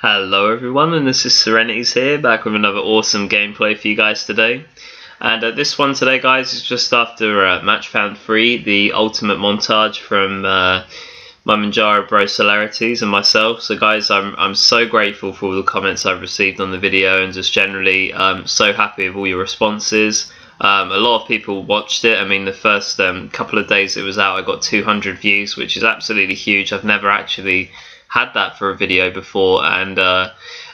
Hello everyone, and this is SeReNiiTYzZ here, back with another awesome gameplay for you guys today. And this one today, guys, is just after Match Found 3, the ultimate montage from my Manjaro bro SeReNiiTYzZ and myself. So guys, I'm so grateful for all the comments I've received on the video, and just generally so happy with all your responses. A lot of people watched it. I mean, the first couple of days it was out, I got 200 views, which is absolutely huge. I've never actually had that for a video before, and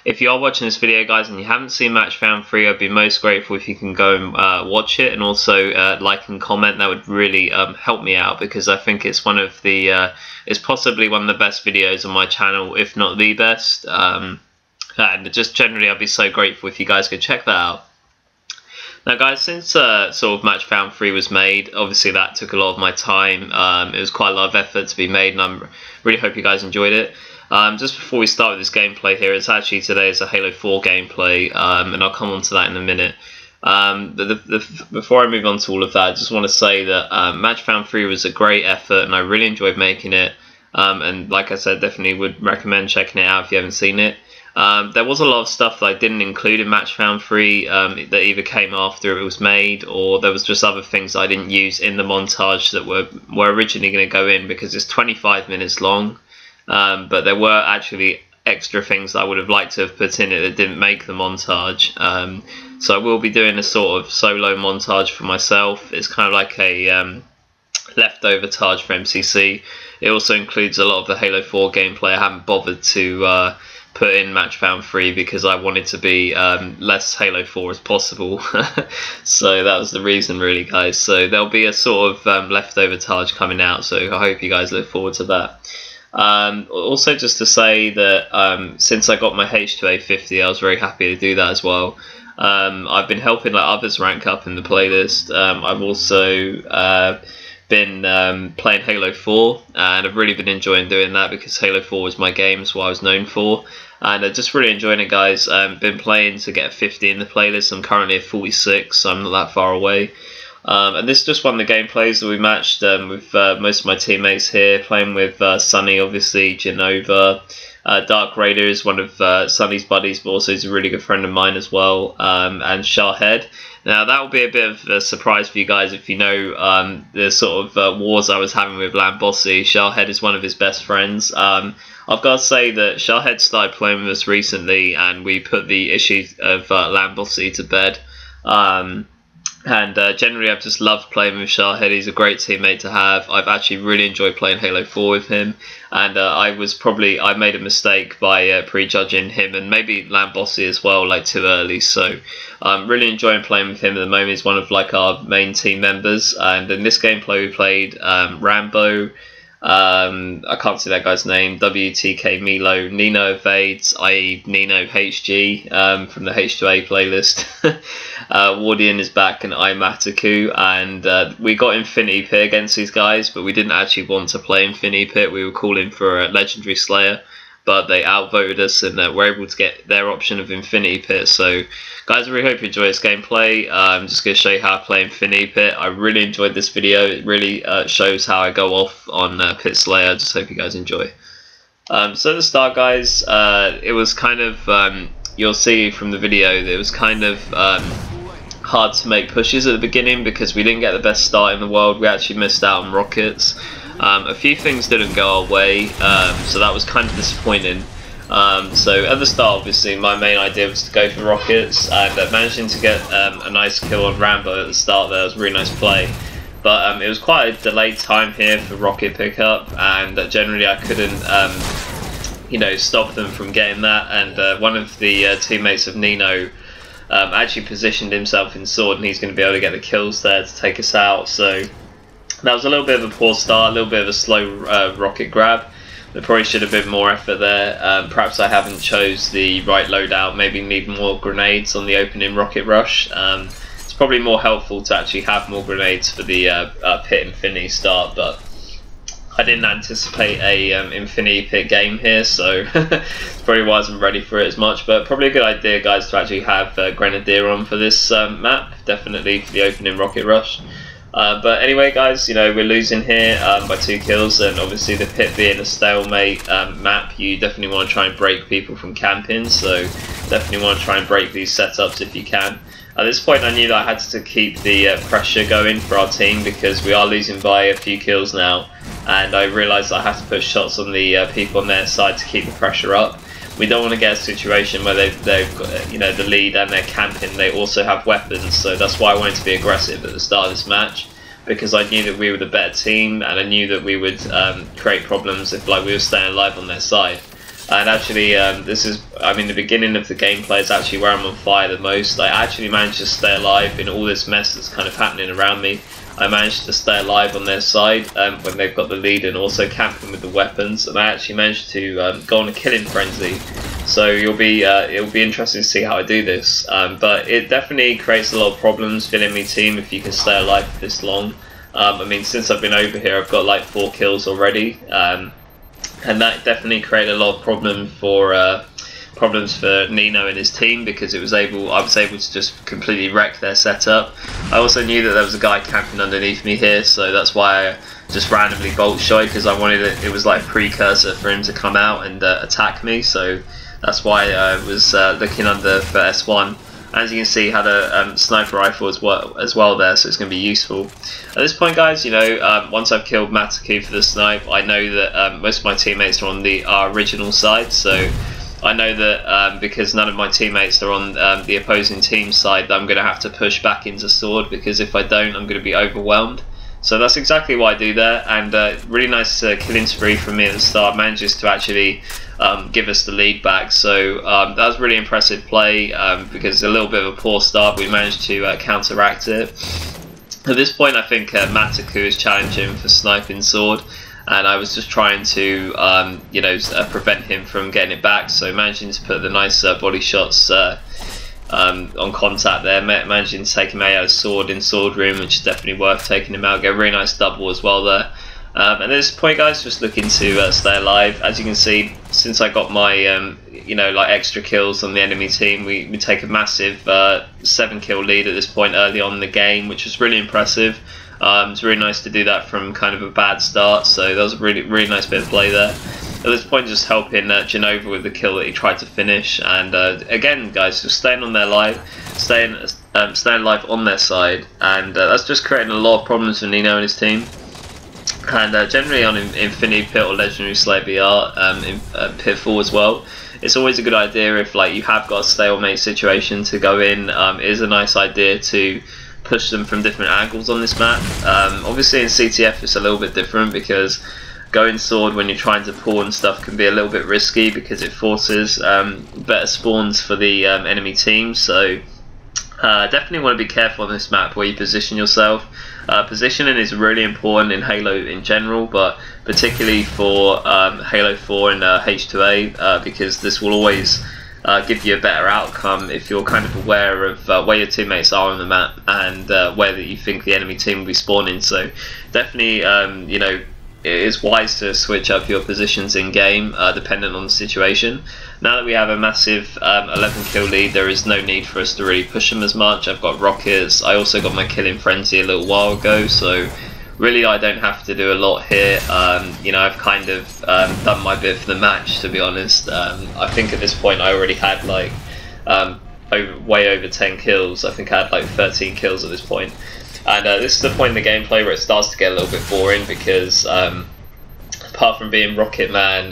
if you are watching this video, guys, and you haven't seen Match Found 3, I'd be most grateful if you can go and watch it, and also like and comment. That would really help me out, because I think it's one of the it's possibly one of the best videos on my channel, if not the best, and just generally I'd be so grateful if you guys could check that out. Now guys, since sort of Match Found 3 was made, obviously that took a lot of my time. It was quite a lot of effort to be made, and I really hope you guys enjoyed it. Just before we start with this gameplay here, it's actually today is a Halo 4 gameplay, and I'll come on to that in a minute. Before I move on to all of that, I just want to say that Match Found 3 was a great effort, and I really enjoyed making it. And like I said, definitely would recommend checking it out if you haven't seen it. There was a lot of stuff that I didn't include in Match Found 3 that either came after it was made, or there was just other things that I didn't use in the montage that were originally going to go in, because it's 25 minutes long. But there were actually extra things that I would have liked to have put in it that didn't make the montage. So I will be doing a sort of solo montage for myself. It's kind of like a leftover tage for MCC. It also includes a lot of the Halo 4 gameplay I haven't bothered to put in Match Found 3, because I wanted to be less Halo 4 as possible. So that was the reason, really, guys. So there'll be a sort of leftover tage coming out, so I hope you guys look forward to that. Also, just to say that since I got my H2A50, I was very happy to do that as well. I've been helping others rank up in the playlist. I've also been playing Halo 4, and I've really been enjoying doing that, because Halo 4 was my game, it's what I was known for, and I'm just really enjoying it, guys. Been playing to get 50 in the playlist. I'm currently at 46, so I'm not that far away. And this is just one of the gameplays that we matched with most of my teammates here, playing with Sunny, obviously, Genova. Dark Raider is one of Sunny's buddies, but also he's a really good friend of mine as well, and Shahed. Now that will be a bit of a surprise for you guys if you know the sort of wars I was having with Lambossi. Shahed is one of his best friends. I've got to say that Shahed started playing with us recently, and we put the issue of Lambossi to bed. And generally I've just loved playing with Shahed. He's a great teammate to have. I've actually really enjoyed playing Halo 4 with him, and I made a mistake by prejudging him and maybe Lambossi as well, like, too early. So I'm really enjoying playing with him at the moment. He's one of our main team members, and in this gameplay we played Rambo, I can't see that guy's name, WTK Milo, NINO EVADES, i.e. NINO HG from the H2A playlist. Wardian is back, and Imataku, and we got Infinity Pit against these guys, but we didn't actually want to play Infinity Pit. We were calling for a Legendary Slayer, but they outvoted us, and were able to get their option of Infinity Pit. So guys, I really hope you enjoy this gameplay. I'm just going to show you how I play Infinity Pit. I really enjoyed this video. It really shows how I go off on Pit Slayer. I just hope you guys enjoy. So at the start, guys, it was kind of, you'll see from the video, that it was kind of hard to make pushes at the beginning, because we didn't get the best start in the world. We actually missed out on rockets. A few things didn't go our way, so that was kind of disappointing. So at the start, obviously, my main idea was to go for rockets, and managing to get a nice kill on Rambo at the start there was a really nice play. But it was quite a delayed time here for rocket pickup, and generally I couldn't stop them from getting that. And one of the teammates of NINO actually positioned himself in sword, and he's going to be able to get the kills there to take us out. So that was a little bit of a poor start, a little bit of a slow rocket grab. There probably should have been more effort there. Perhaps I haven't chose the right loadout. Maybe need more grenades on the opening rocket rush. It's probably more helpful to actually have more grenades for the Pit Infinity start, but I didn't anticipate a Infinity Pit game here, so probably wasn't ready for it as much. But probably a good idea, guys, to actually have Grenadier on for this map, definitely for the opening rocket rush. But anyway, guys, you know, we're losing here by 2 kills, and obviously the pit being a stalemate map, you definitely want to try and break people from camping, so definitely want to try and break these setups if you can. At this point I knew that I had to keep the pressure going for our team because we are losing by a few kills now, and I realised I have to put shots on the people on their side to keep the pressure up. We don't want to get a situation where they've got, you know, the lead and they're camping, they also have weapons, so that's why I wanted to be aggressive at the start of this match, because I knew that we were the better team and I knew that we would create problems if we were staying alive on their side. And actually, this is, I mean, the beginning of the gameplay is actually where I'm on fire the most. I actually managed to stay alive in all this mess that's kind of happening around me. I managed to stay alive on their side when they've got the lead and also camping with the weapons, and I actually managed to go on a killing frenzy. So it'll be interesting to see how I do this. But it definitely creates a lot of problems for the enemy team if you can stay alive for this long. I mean, since I've been over here, I've got like 4 kills already. And that definitely created a lot of problems for NINO and his team, because I was able to just completely wreck their setup. I also knew that there was a guy camping underneath me here, so that's why I just randomly bolt shot, because I wanted it was like a precursor for him to come out and attack me. So that's why I was looking under for S1. As you can see, had a sniper rifle as well there, so it's going to be useful. At this point, guys, you know, once I've killed Mataku for the snipe, I know that most of my teammates are on our original side, so I know that because none of my teammates are on the opposing team's side, that I'm going to have to push back into sword, because if I don't, I'm going to be overwhelmed. So that's exactly what I do there, and really nice killing spree from me at the start manages to actually give us the lead back. So that was really impressive play, because a little bit of a poor start, we managed to counteract it. At this point, I think Mataku is challenging for sniping sword, and I was just trying to you know, prevent him from getting it back, so managing to put the nice body shots on contact there, managing to take him out of sword in sword room, which is definitely worth taking him out. Get a really nice double as well there. And at this point, guys, just looking to stay alive. As you can see, since I got my you know, like extra kills on the enemy team, we take a massive 7 kill lead at this point early on in the game, which was really impressive. It's really nice to do that from kind of a bad start, so that was a really nice bit of play there. At this point, just helping Genova with the kill that he tried to finish, and again, guys, just staying on their live, staying alive on their side, and that's just creating a lot of problems for NINO and his team. And generally on Infinity Pit or Legendary Slate VR, in Pitfall as well, it's always a good idea if like you have got a stalemate situation to go in. It is a nice idea to push them from different angles on this map. Obviously in CTF it's a little bit different, because going sword when you're trying to pull and stuff can be a little bit risky, because it forces better spawns for the enemy team. So definitely want to be careful on this map where you position yourself. Positioning is really important in Halo in general, but particularly for Halo 4 and H2A, because this will always give you a better outcome if you're kind of aware of where your teammates are on the map and where that you think the enemy team will be spawning. So definitely, you know, it is wise to switch up your positions in game dependent on the situation. Now that we have a massive 11 kill lead, there is no need for us to really push them as much. I've got rockets. I also got my killing frenzy a little while ago, so really I don't have to do a lot here. You know, I've kind of done my bit for the match, to be honest. I think at this point I already had like way over 10 kills. I think I had like 13 kills at this point. And this is the point in the gameplay where it starts to get a little bit boring, because apart from being Rocket Man,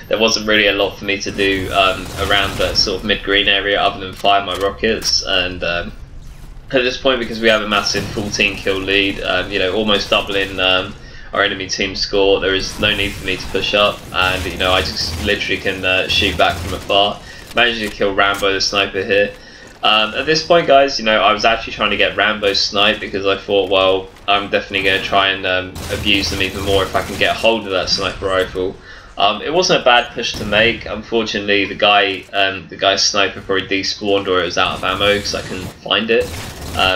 there wasn't really a lot for me to do around the sort of mid-green area other than fire my rockets. And at this point, because we have a massive 14 kill lead, you know, almost doubling our enemy team score, there is no need for me to push up, and you know, I just literally can shoot back from afar. Managed to kill Rambo the sniper here. At this point, guys, you know, I was actually trying to get Rambo snipe, because I thought, well, I'm definitely going to try and abuse them even more if I can get a hold of that sniper rifle. It wasn't a bad push to make. Unfortunately, the guy's sniper probably despawned, or it was out of ammo because I couldn't find it.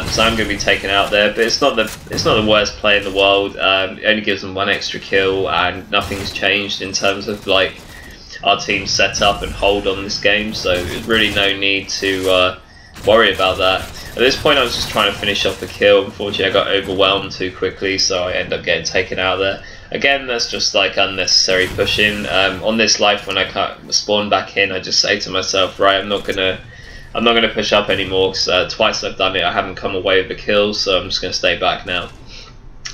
So I'm going to be taken out there, but it's not the worst play in the world. It only gives them 1 extra kill, and nothing's changed in terms of like our team's set up and hold on this game. So there's really no need to worry about that. At this point I was just trying to finish off the kill. Unfortunately I got overwhelmed too quickly, so I ended up getting taken out there. Again, that's just like unnecessary pushing. On this life, when I spawn back in, I just say to myself, right, I'm not gonna push up anymore, because twice I've done it, I haven't come away with the kills, so I'm just gonna stay back now.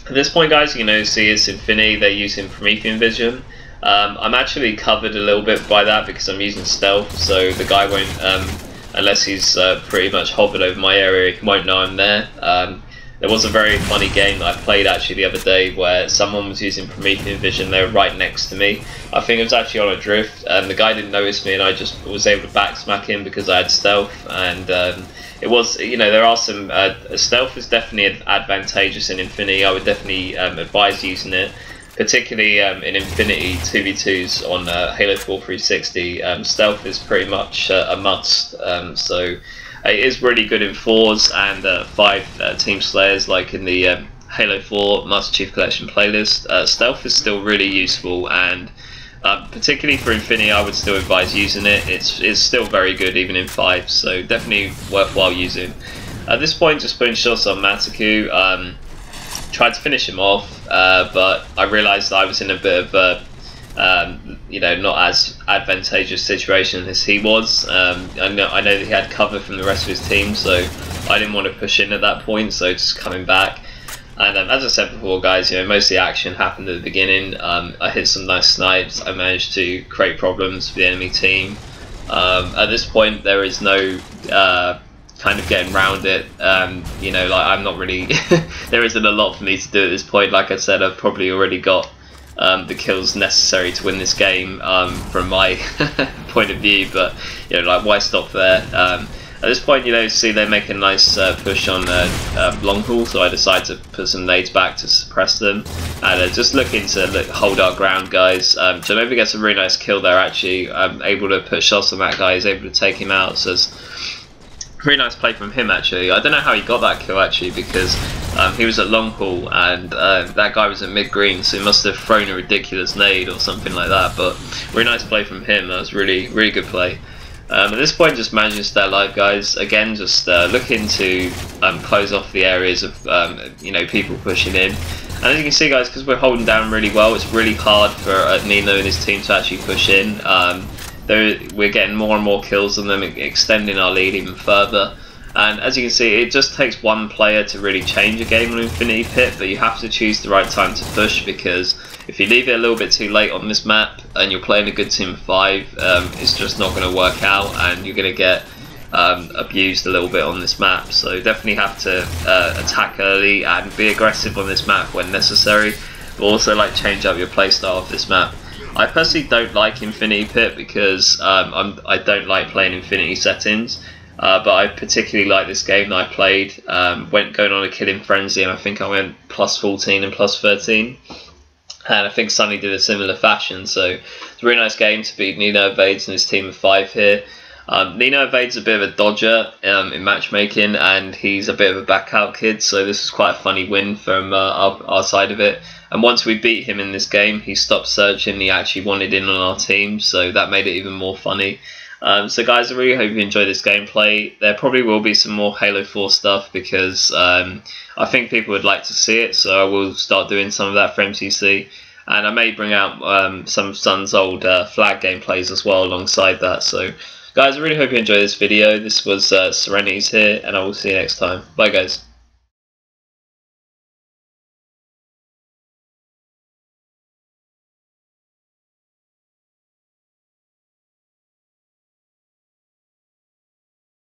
At this point, guys, you can see it's Infinity. They're using Promethean vision. I'm actually covered a little bit by that because I'm using stealth, so the guy won't, unless he's pretty much hovered over my area, he won't know I'm there. There was a very funny game that I played actually the other day where someone was using Promethean vision. They were right next to me. I think it was actually on a drift, and the guy didn't notice me, and I just was able to backsmack him because I had stealth. And it was, there are some stealth is definitely advantageous in Infinity. I would definitely advise using it, particularly in Infinity 2v2s on Halo 4 360. Stealth is pretty much a must. So it is really good in 4s and 5 Team Slayers, like in the Halo 4 Master Chief Collection playlist. Stealth is still really useful, and particularly for Infinity, I would still advise using it. It's still very good even in 5, so definitely worthwhile using. At this point, just putting shots on Mataku. Tried to finish him off, but I realised I was in a bit of a not as advantageous situation as he was. I know that he had cover from the rest of his team, so I didn't want to push in at that point, so just coming back. And as I said before, guys, most of the action happened at the beginning. I hit some nice snipes. I managed to create problems for the enemy team. At this point, there is no kind of getting around it. Like I'm not really there isn't a lot for me to do at this point. Like I said, I've probably already got the kills necessary to win this game from my point of view, but like, why stop there? At this point, see they're making a nice push on long haul, so I decided to put some nades back to suppress them, and just looking to hold our ground, guys. Genova gets a really nice kill there. Actually, I'm able to put shots on that guy. He's able to take him out, so it's really nice play from him. Actually, I don't know how he got that kill actually, because he was at long haul and that guy was at mid green, so he must have thrown a ridiculous nade or something like that. But really nice play from him. That was really good play. At this point, just managing to stay alive, guys. Again, just looking to close off the areas of people pushing in. And as you can see, guys, because we're holding down really well, it's really hard for NINO and his team to actually push in. We're getting more and more kills on them, extending our lead even further. And as you can see, it just takes one player to really change a game on Infinity Pit, but you have to choose the right time to push, because if you leave it a little bit too late on this map and you're playing a good team of 5, it's just not going to work out, and you're going to get abused a little bit on this map. So definitely have to attack early and be aggressive on this map when necessary, but also change up your playstyle of this map. I personally don't like Infinity Pit because I don't like playing Infinity settings, but I particularly like this game that I played. Going on a killing frenzy, and I think I went +14 and +13. And I think Sunny did a similar fashion, so it's a really nice game to beat SeReNiiTYzZ and his team of 5 here. SeReNiiTYzZ is a bit of a dodger in matchmaking, and he's a bit of a back out kid, so this is quite a funny win from our side of it. And once we beat him in this game, he stopped searching. He actually wanted in on our team, so that made it even more funny. So guys, I really hope you enjoy this gameplay. There probably will be some more Halo 4 stuff, because I think people would like to see it, so I will start doing some of that for MCC. And I may bring out some of Sun's old flag gameplays as well alongside that. So guys, I really hope you enjoyed this video. This was SeReNiiTYzZ here, and I will see you next time. Bye guys.